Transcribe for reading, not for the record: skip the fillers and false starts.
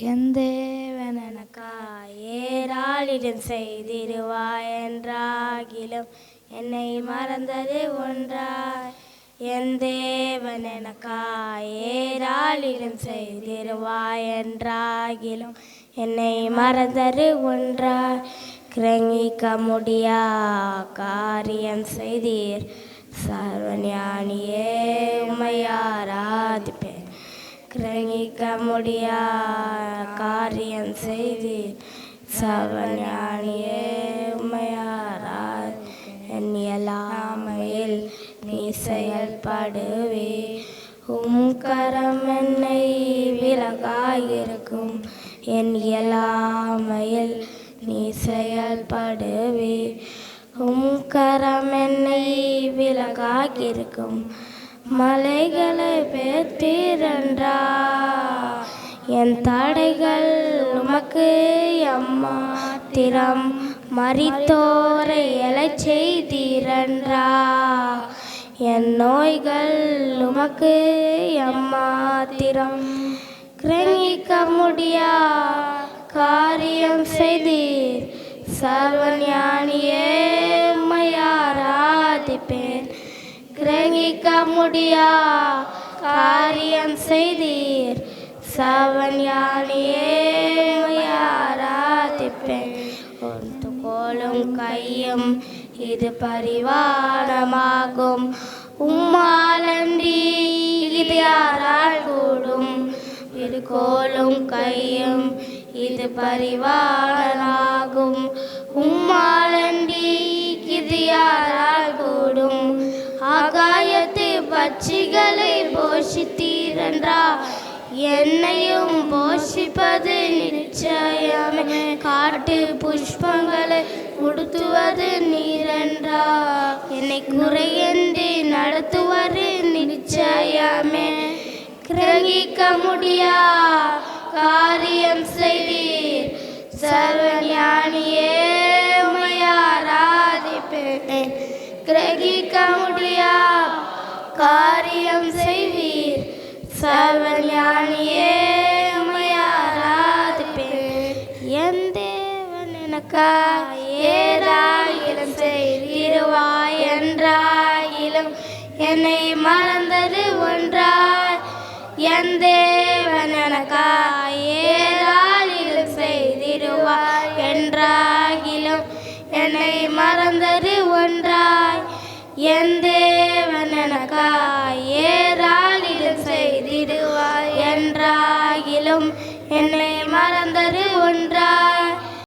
என் தேவன் எனக்காய் ஏராளிடம் செய்திடுவாய் என்றாகிலும் என்னை மறந்தது ஒன்றாய். என் தேவன் எனக்காய் ஏராளிடம் செய்திடுவாய் என்றாகிலும் என்னை மறந்தது ஒன்றாய். கிரகிக்க முடியா காரியம் செய்தீர் சர்வஞானியே, உம்மை ஆராதிப்பேன். கிரகிக்க முடியா காரியம் செய்தீர் சர்வஞானியே, உம்மை ஆராதிப்பேன். என் இயலாமையில் நீ செயல்படுவே, உம் கரம் என்னை விலகாயிருக்கும். என் இயலாமையில் நீ செயல்படுவே, உம் கரம் என்னை விலகாயிருக்கும். மலைகளை பெயர்த்தீரன்றா, என் தடைகள் உமக்கு எம்மாத்திரம். மரித்தோரை எழச் செய்தீரன்றா, என் நோய்கள் உமக்கு எம்மாத்திரம். கிரகிக்க முடியா காரியம் செய்தீர் சர்வஞானியே, உம்மை ஆராதிப்பேன். கிரகிக்க முடியா காரியம் செய்தீர் சர்வஞானியே, உம்மை ஆராதிப்பேன். ஒன்று கோலும் கையும் இது பரிவாரமாகும், உம்மாலன்றி இது யாரால் கூடும். இது கோலும் கையும் இது பரிவாரமாகும், உம்மாலன்றி இது யாரால் கூடும். ஆகாயத்து பட்சிகளை போஷித்தீரன்றா, என்னையும் போஷிப்பது நிச்சயமே. காட்டு புஷ்பங்களை உடுத்துவது நீரன்றா, என்னை குறையன்றி நடத்துவது நிச்சயமே. கிரகிக்க முடியா காரியம் செய்தீர் சர்வஞானியே, உம்மை ஆராதிப்பேன். கிரகிக்க முடியா காரியம் செய்வீர் சர்வஞானியே, உம்மை ஆராதிப்பேன். என் தேவன் எனக்காய் ஏராளிடம் செய்திடுவாய் என்றாகிலும் என்னை மறந்தது ஒன்றாய். என் தேவன் எனக்காய் ஏராளிடம் செய்திடுவாய் என்றாகிலும் என்னை மறந்தது ஒன்றாய். என் தேவன் எனக்காய் ஏராளிடம் செய்திடுவாய் என்றாகிலும் என்னை மறந்தது ஒன்றாய்.